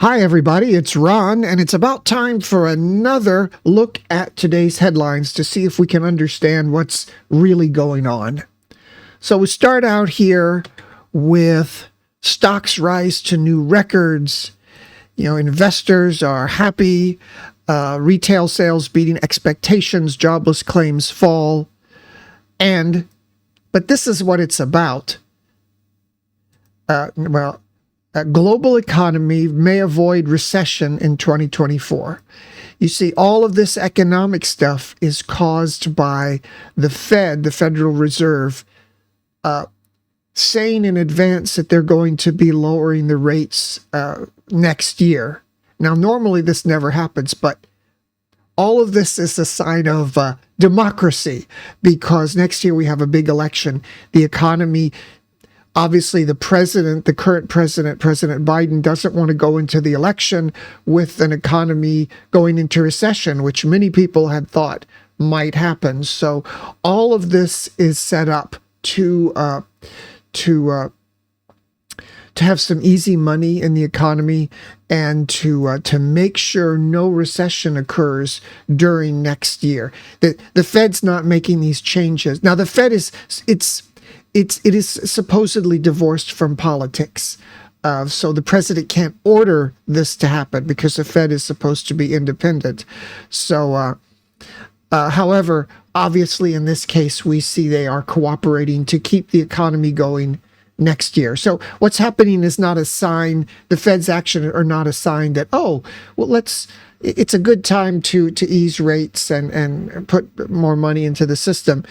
Hi, everybody. It's Ron, and it's about time for another look at today's headlines to see if we can understand what's really going on. So we start out here with stocks rise to new records. Investors are happy. Retail sales beating expectations. Jobless claims fall. But this is what it's about. Global economy may avoid recession in 2024. You see, all of this economic stuff is caused by the Fed, the Federal Reserve, saying in advance that they're going to be lowering the rates next year. Now, normally this never happens, but all of this is a sign of democracy, because next year we have a big election. The economy, obviously the current president, President Biden, doesn't want to go into the election with an economy going into recession, which many people had thought might happen. So all of this is set up to have some easy money in the economy and to make sure no recession occurs during next year. The Fed's not making these changes. Now, the Fed it is supposedly divorced from politics. So the president can't order this to happen because the Fed is supposed to be independent. So, however, obviously in this case, we see they are cooperating to keep the economy going next year. So what's happening is not a sign, the Fed's action are not a sign that, it's a good time to ease rates and put more money into the system.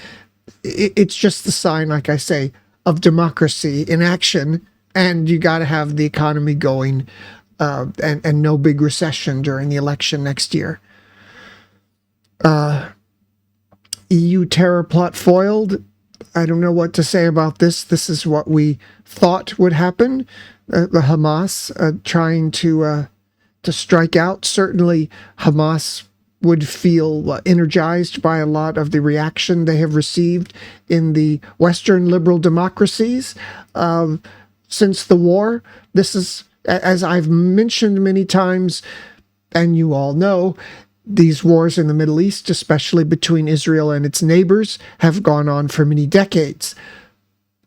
It's just the sign, like I say, of democracy in action, and you got to have the economy going and no big recession during the election next year. EU terror plot foiled. I don't know what to say about this. This is what we thought would happen. The Hamas trying to strike out. Certainly, Hamas would feel energized by a lot of the reaction they have received in the Western liberal democracies since the war. This is, as I've mentioned many times, and you all know, these wars in the Middle East, especially between Israel and its neighbors, have gone on for many decades.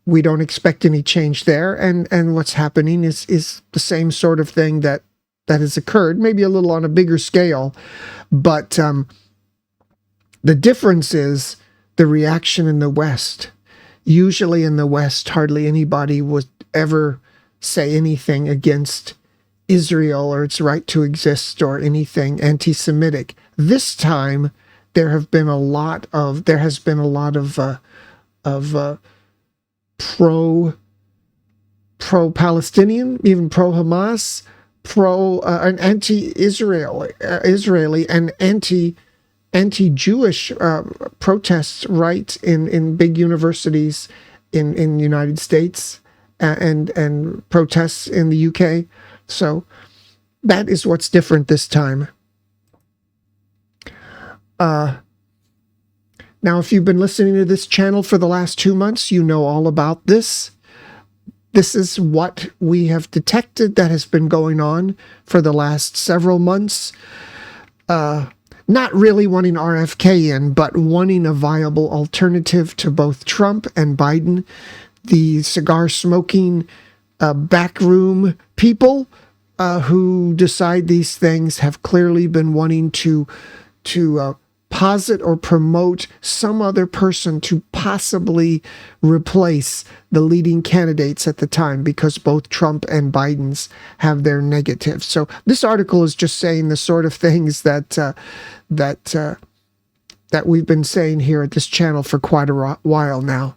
We don't expect any change there, and what's happening is the same sort of thing that has occurred, maybe a little on a bigger scale, but the difference is the reaction in the West. Usually in the West, hardly anybody would ever say anything against Israel or its right to exist or anything anti-Semitic. This time, there has been a lot of pro-Palestinian, even pro-Hamas, and Israeli and anti-Jewish protests right in big universities in the United States and protests in the UK. So that is what's different this time. Now, if you've been listening to this channel for the last 2 months, you know all about this. This is what we have detected that has been going on for the last several months. Not really wanting RFK in, but wanting a viable alternative to both Trump and Biden. The cigar-smoking backroom people who decide these things have clearly been wanting to posit or promote some other person to possibly replace the leading candidates at the time, because both Trump and Biden's have their negatives. So this article is just saying the sort of things that we've been saying here at this channel for quite a while now.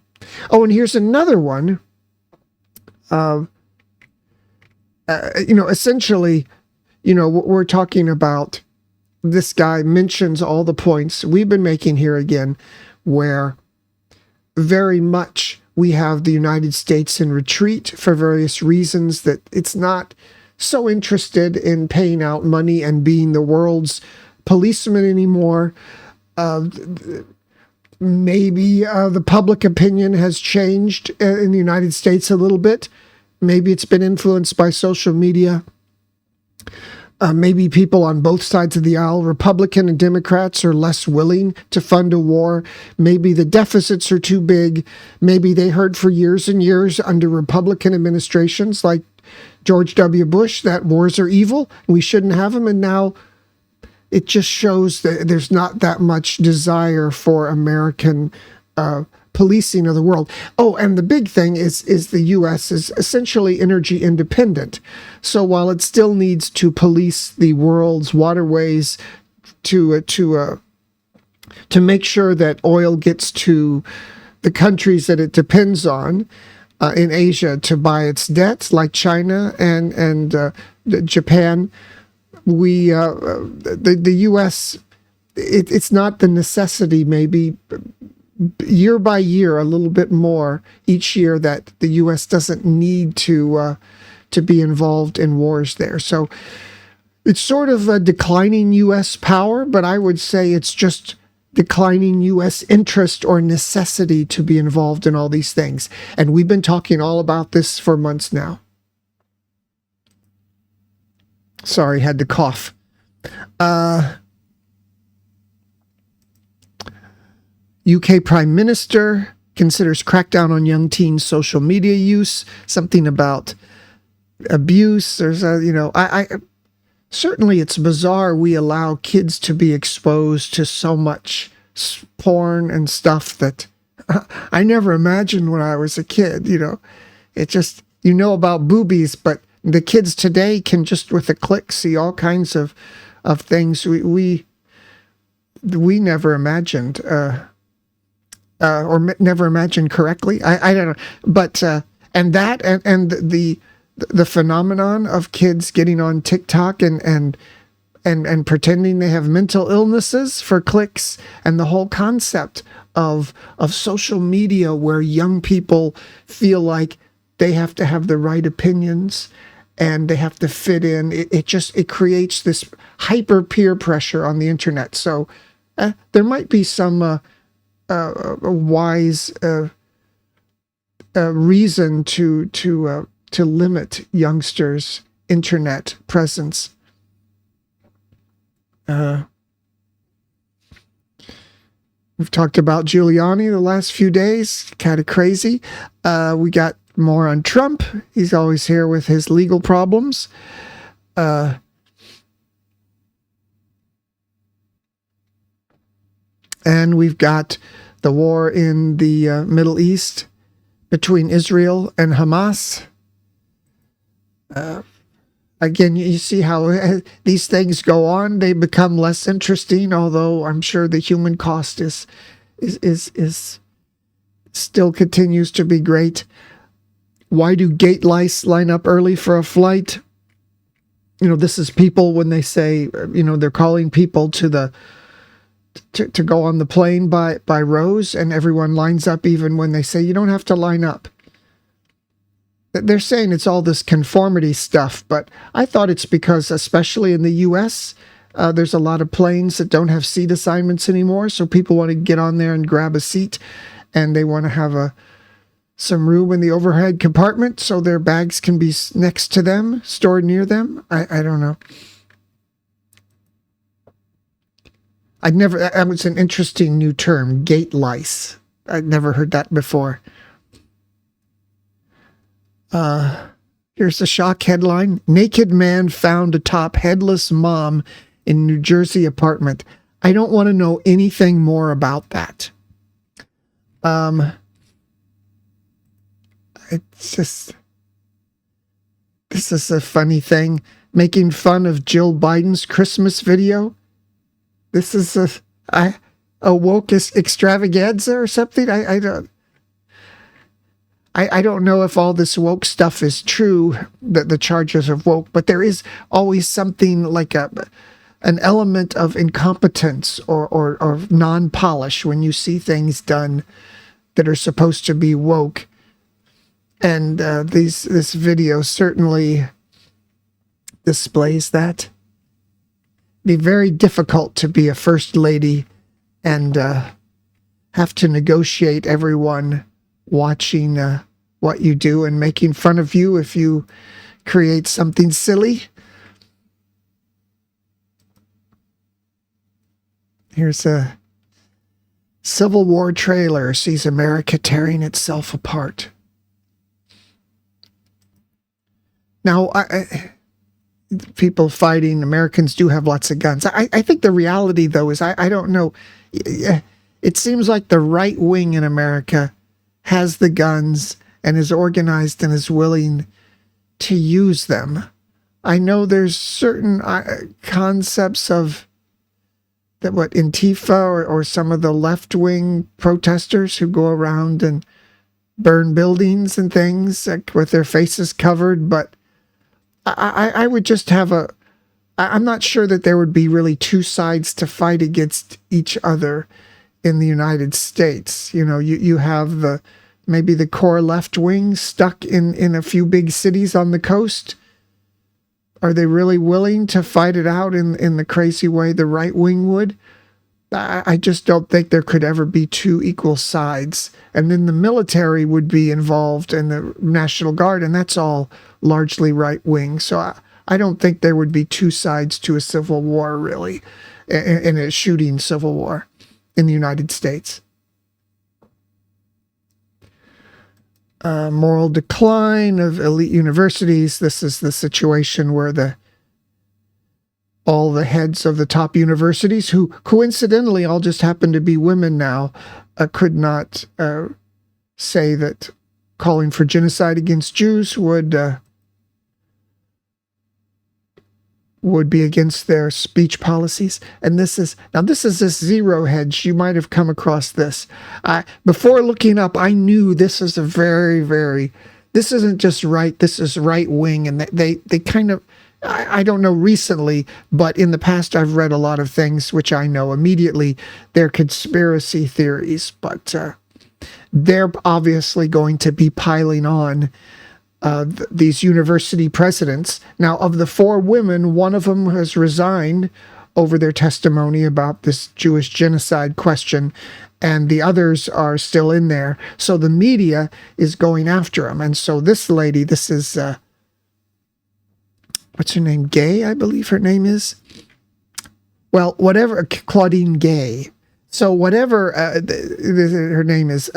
Oh, and here's another one. Essentially, we're talking about, this guy mentions all the points we've been making here again, where very much we have the United States in retreat for various reasons, that it's not so interested in paying out money and being the world's policeman anymore. Maybe the public opinion has changed in the United States a little bit. Maybe it's been influenced by social media. Maybe people on both sides of the aisle, Republican and Democrats, are less willing to fund a war. Maybe the deficits are too big. Maybe they heard for years and years under Republican administrations like George W. Bush that wars are evil, we shouldn't have them. And now it just shows that there's not that much desire for American policing of the world. Oh, and the big thing is the U.S. is essentially energy independent. So while it still needs to police the world's waterways to make sure that oil gets to the countries that it depends on in Asia to buy its debts, like China and Japan, the U.S. It's not the necessity, maybe year by year, a little bit more each year, that the U.S. doesn't need to be involved in wars there. So it's sort of a declining U.S. power, but I would say it's just declining U.S. interest or necessity to be involved in all these things. And we've been talking all about this for months now. Sorry, had to cough. UK Prime Minister considers crackdown on young teens' social media use, something about abuse. There's I certainly it's bizarre we allow kids to be exposed to so much porn and stuff that I never imagined when I was a kid. It just, about boobies, but the kids today can just with a click see all kinds of things we never imagined. Or never imagined correctly. I don't know, but and the phenomenon of kids getting on TikTok and pretending they have mental illnesses for clicks, and the whole concept of social media where young people feel like they have to have the right opinions and they have to fit in. It creates this hyper peer pressure on the internet. So there might be some a wise reason to limit youngsters' internet presence. We've talked about Giuliani the last few days, kind of crazy. We got more on Trump. He's always here with his legal problems. And we've got the war in the Middle East between Israel and Hamas. Again, you see how these things go on. They become less interesting, although I'm sure the human cost is still continues to be great. Why do gate lice line up early for a flight? This is people when they say, they're calling people to go on the plane by rows, and everyone lines up even when they say you don't have to line up. They're saying it's all this conformity stuff, but I thought it's because, especially in the U.S., there's a lot of planes that don't have seat assignments anymore, so people want to get on there and grab a seat, and they want to have some room in the overhead compartment so their bags can be next to them, stored near them. I don't know. That was an interesting new term, gate lice. I'd never heard that before. Here's a shock headline. Naked man found atop headless mom in New Jersey apartment. I don't want to know anything more about that. It's just, this is a funny thing. Making fun of Jill Biden's Christmas video. This is a woke extravaganza or something. I don't know if all this woke stuff is true, that the charges of woke, but there is always something like an element of incompetence or non-polish when you see things done that are supposed to be woke. And this video certainly displays that. Be very difficult to be a first lady and have to negotiate everyone watching what you do and making fun of you if you create something silly. Here's a Civil War trailer sees America tearing itself apart. Now, people fighting, Americans do have lots of guns. I think the reality, though, is I don't know. It seems like the right wing in America has the guns and is organized and is willing to use them. I know there's certain concepts of that what Antifa or some of the left-wing protesters who go around and burn buildings and things with their faces covered, but I would just have I'm not sure that there would be really two sides to fight against each other in the United States. You know, you have maybe the core left wing stuck in a few big cities on the coast. Are they really willing to fight it out in the crazy way the right wing would? I just don't think there could ever be two equal sides. And then the military would be involved and the National Guard, and that's all largely right wing. So I don't think there would be two sides to a civil war, really, in a shooting civil war in the United States. Moral decline of elite universities. This is the situation where all the heads of the top universities, who coincidentally all just happen to be women now, could not say that calling for genocide against Jews would be against their speech policies. And this is this zero hedge. You might have come across this. Before looking up, I knew this is a this isn't just right, this is right wing. And they kind of, I don't know recently, but in the past I've read a lot of things which I know immediately they're conspiracy theories, but they're obviously going to be piling on these university presidents. Now, of the 4 women, one of them has resigned over their testimony about this Jewish genocide question, and the others are still in there. So the media is going after them. And so this lady, this is, what's her name? Gay, I believe her name is. Well, whatever, Claudine Gay. So whatever her name is,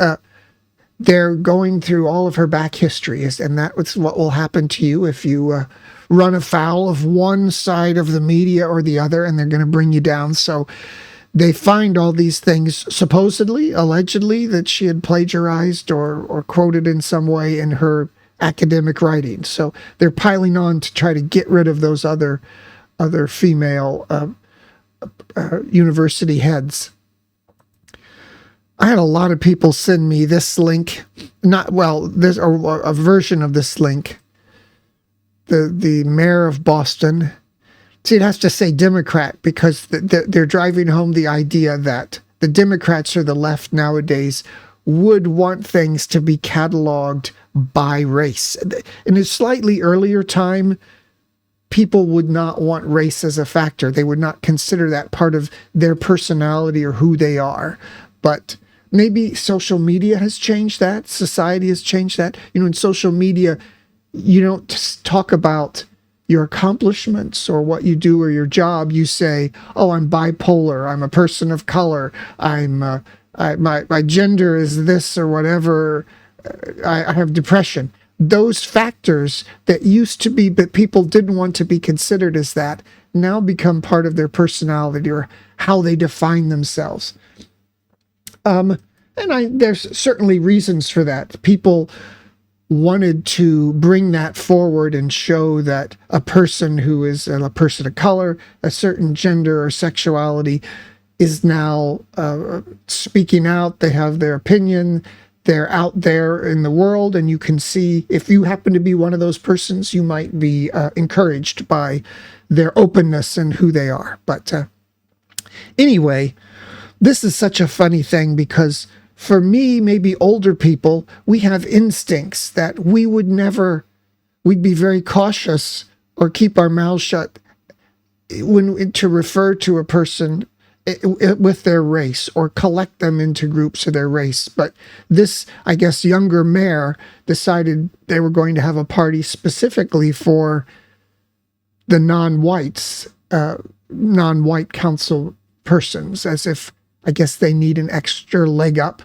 they're going through all of her back history, and that's what will happen to you if you run afoul of one side of the media or the other, and they're going to bring you down. So they find all these things, supposedly, allegedly, that she had plagiarized or quoted in some way in her academic writing. So they're piling on to try to get rid of those other female university heads. I had a lot of people send me this link. There's a version of this link. The mayor of Boston. See, it has to say Democrat because they're driving home the idea that the Democrats or the left nowadays would want things to be cataloged by race. In a slightly earlier time, people would not want race as a factor. They would not consider that part of their personality or who they are. But maybe social media has changed that. Society has changed that. You know, in social media, you don't talk about your accomplishments or what you do or your job. You say, "Oh, I'm bipolar. I'm a person of color. My gender is this or whatever. I have depression." Those factors that used to be, but people didn't want to be considered as that, now become part of their personality or how they define themselves. There's certainly reasons for that. People wanted to bring that forward and show that a person who is a person of color, a certain gender or sexuality, is now speaking out. They have their opinion. They're out there in the world, and you can see if you happen to be one of those persons, you might be encouraged by their openness and who they are. But anyway, this is such a funny thing because for me, maybe older people, we have instincts that we'd be very cautious or keep our mouths shut to refer to a person with their race or collect them into groups of their race. But this, I guess, younger mayor decided they were going to have a party specifically for the non-white council persons, as if, I guess, they need an extra leg up.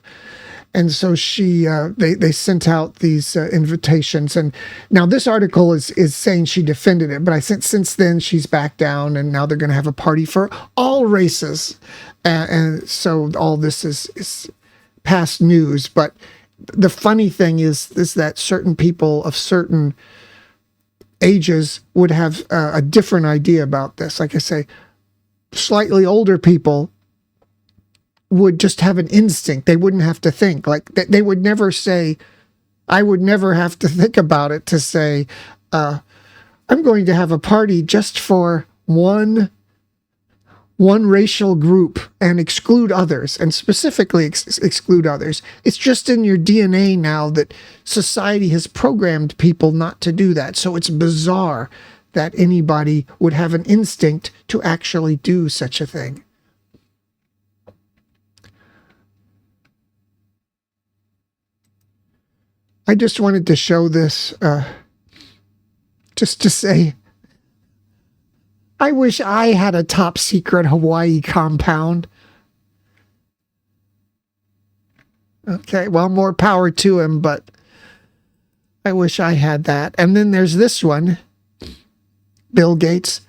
And so they sent out these invitations. And now this article is saying she defended it, but I think since then she's backed down, and now they're going to have a party for all races. And so all this is past news. But the funny thing is that certain people of certain ages would have a different idea about this. Like I say, slightly older people would just have an instinct. They wouldn't have to think. Like they would never say, I would never have to think about it to say, I'm going to have a party just for one racial group and exclude others, and specifically exclude others. It's just in your DNA now that society has programmed people not to do that. So it's bizarre that anybody would have an instinct to actually do such a thing. I just wanted to show this just to say, I wish I had a top secret Hawaii compound. Okay, well, more power to him, but I wish I had that. And then there's this one, Bill Gates.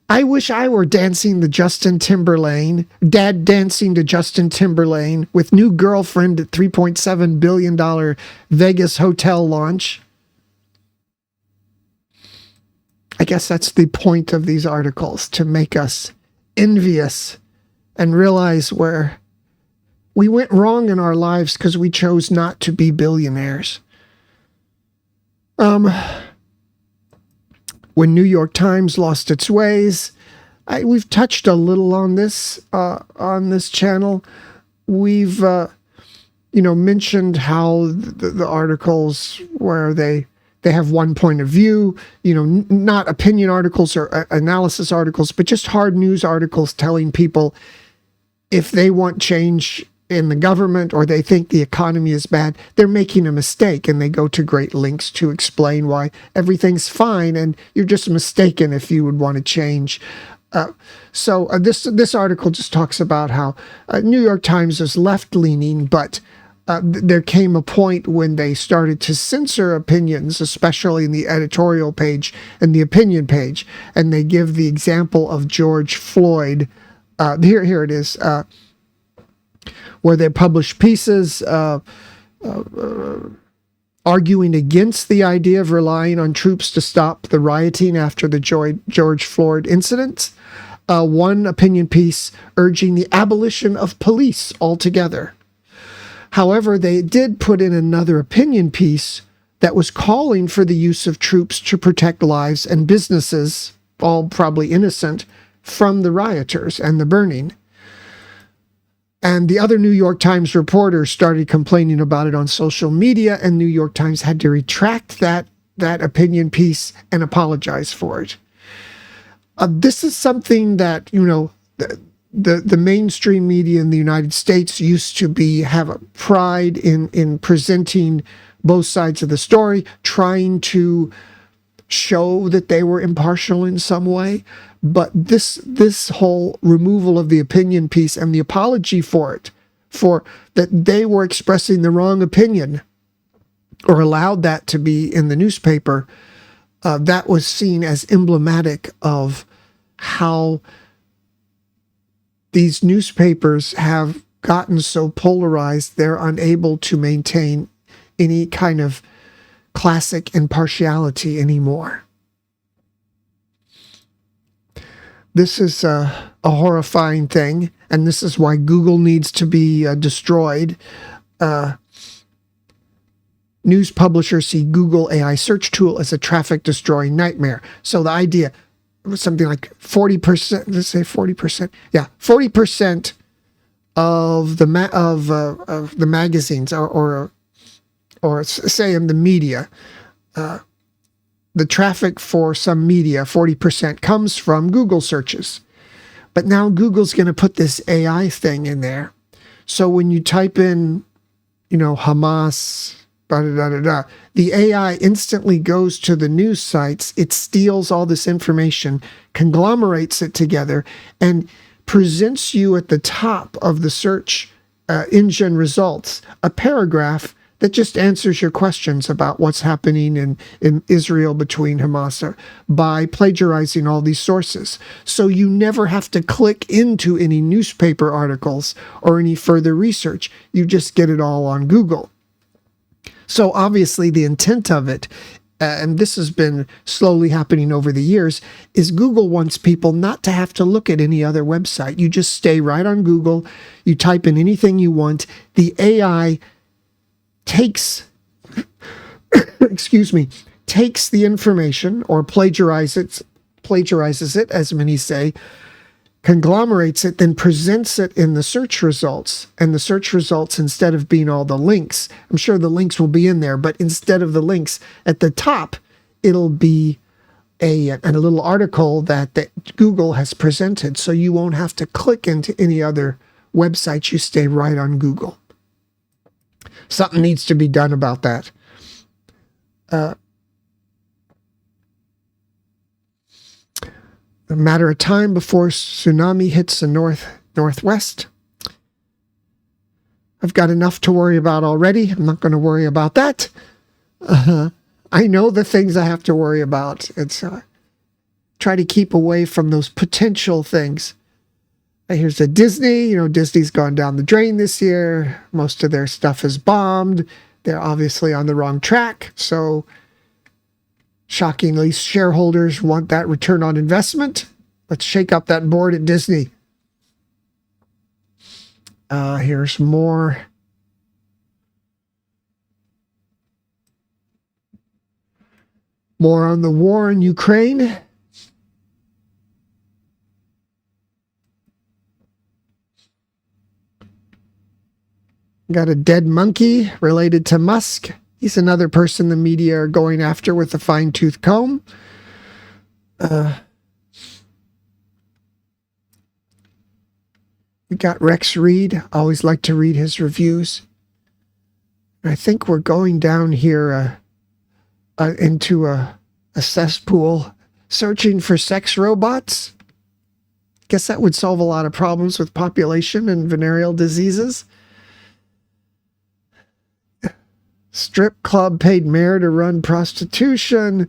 I wish I were dancing to Justin Timberlake, dad dancing to Justin Timberlake with new girlfriend at $3.7 billion Vegas hotel launch. I guess that's the point of these articles, to make us envious and realize where we went wrong in our lives because we chose not to be billionaires. When New York Times lost its ways, we've touched a little on this channel. We've mentioned how the articles where they have one point of view, not opinion articles or analysis articles, but just hard news articles telling people if they want change in the government or they think the economy is bad, they're making a mistake, and they go to great lengths to explain why everything's fine and you're just mistaken if you would want to change. So this article just talks about how New York Times is left-leaning, but there came a point when they started to censor opinions, especially in the editorial page and the opinion page. And they give the example of George Floyd. Here it is, where they publish pieces arguing against the idea of relying on troops to stop the rioting after the George Floyd incident. One opinion piece urging the abolition of police altogether. However, they did put in another opinion piece that was calling for the use of troops to protect lives and businesses, all probably innocent, from the rioters and the burning. And the other New York Times reporters started complaining about it on social media, and New York Times had to retract that opinion piece and apologize for it. This is something that, the mainstream media in the United States used to have a pride in presenting both sides of the story, trying to show that they were impartial in some way. But this whole removal of the opinion piece and the apology for that they were expressing the wrong opinion or allowed that to be in the newspaper, that was seen as emblematic of how these newspapers have gotten so polarized they're unable to maintain any kind of classic impartiality anymore. This is a horrifying thing, and this is why Google needs to be destroyed. News publishers see Google AI search tool as a traffic-destroying nightmare. So the idea was something like 40%. Let's say 40%. Yeah, 40% of the magazines or say in the media. The traffic for some media, 40%, comes from Google searches. But now Google's going to put this AI thing in there. So when you type in, Hamas, the AI instantly goes to the news sites. It steals all this information, conglomerates it together, and presents you at the top of the search engine results a paragraph that just answers your questions about what's happening in Israel between Hamas by plagiarizing all these sources. So you never have to click into any newspaper articles or any further research. You just get it all on Google. So obviously the intent of it, and this has been slowly happening over the years, is Google wants people not to have to look at any other website. You just stay right on Google. You type in anything you want. The AI takes, takes the information or plagiarizes it, as many say, conglomerates it, then presents it in the search results. And the search results, instead of being all the links, I'm sure the links will be in there, but instead of the links at the top, it'll be a little article that Google has presented. So you won't have to click into any other websites. You stay right on Google. Something needs to be done about that. A matter of time before tsunami hits the northwest. I've got enough to worry about already. I'm not going to worry about that. I know the things I have to worry about. It's try to keep away from those potential things. Here's a Disney. Disney's gone down the drain this year. Most of their stuff is bombed. They're obviously on the wrong track. So shockingly, shareholders want that return on investment. Let's shake up that board at Disney. Here's more. More on the war in Ukraine. Got a dead monkey related to Musk. He's another person the media are going after with a fine-tooth comb. We got Rex Reed. Always like to read his reviews. I think we're going down here into a cesspool searching for sex robots. Guess that would solve a lot of problems with population and venereal diseases. Strip club paid mayor to run prostitution.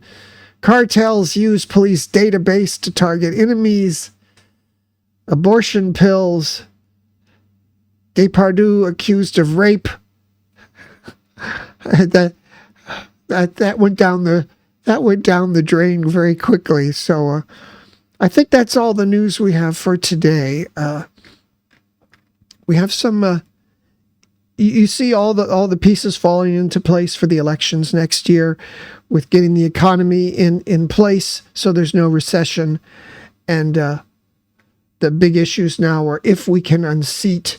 Cartels use police database to target enemies. Abortion pills. Depardieu accused of rape. That went down the drain very quickly. So I think that's all the news we have for today. We have some. You see all the pieces falling into place for the elections next year, with getting the economy in place so there's no recession, and the big issues now are if we can unseat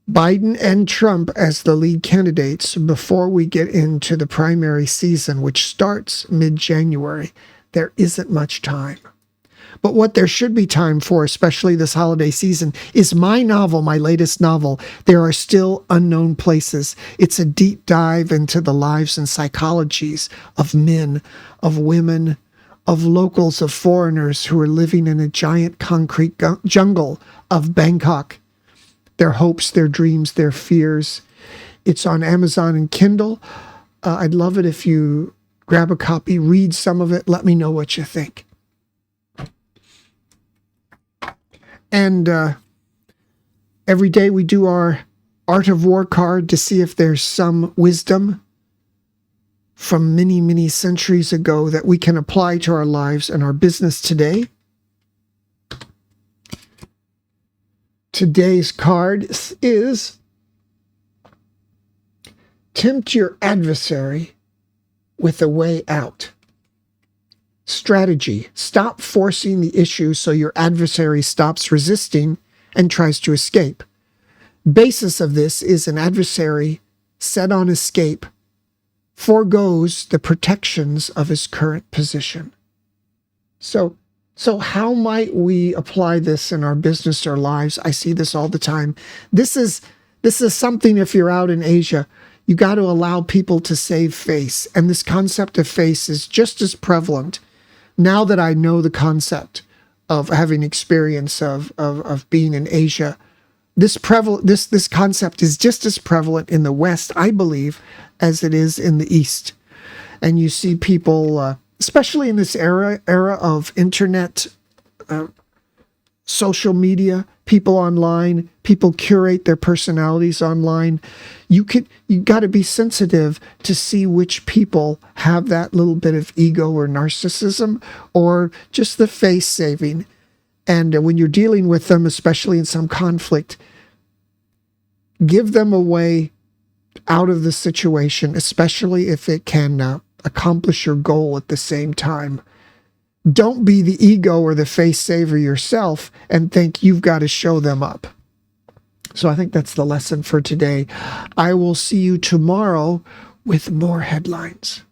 Biden and Trump as the lead candidates before we get into the primary season, which starts mid-January. There isn't much time. But what there should be time for, especially this holiday season, is my novel, my latest novel, There Are Still Unknown Places. It's a deep dive into the lives and psychologies of men, of women, of locals, of foreigners who are living in a giant concrete jungle of Bangkok. Their hopes, their dreams, their fears. It's on Amazon and Kindle. I'd love it if you grab a copy, read some of it, let me know what you think. And every day we do our Art of War card to see if there's some wisdom from many, many centuries ago that we can apply to our lives and our business today. Today's card is Tempt Your Adversary with a Way Out. Strategy. Stop forcing the issue so your adversary stops resisting and tries to escape. Basis of this is an adversary set on escape forgoes the protections of his current position. So how might we apply this in our business or lives? I see this all the time. This is something, if you're out in Asia, you got to allow people to save face. And this concept of face is just as prevalent now that I know the concept of having experience of being in Asia. This concept is just as prevalent in the West, I believe, as it is in the East. And you see people, especially in this era of internet, social media, people online, people curate their personalities online. You got to be sensitive to see which people have that little bit of ego or narcissism or just the face saving. And when you're dealing with them, especially in some conflict, give them a way out of the situation, especially if it can accomplish your goal at the same time. Don't be the ego or the face saver yourself and think you've got to show them up. So I think that's the lesson for today. I will see you tomorrow with more headlines.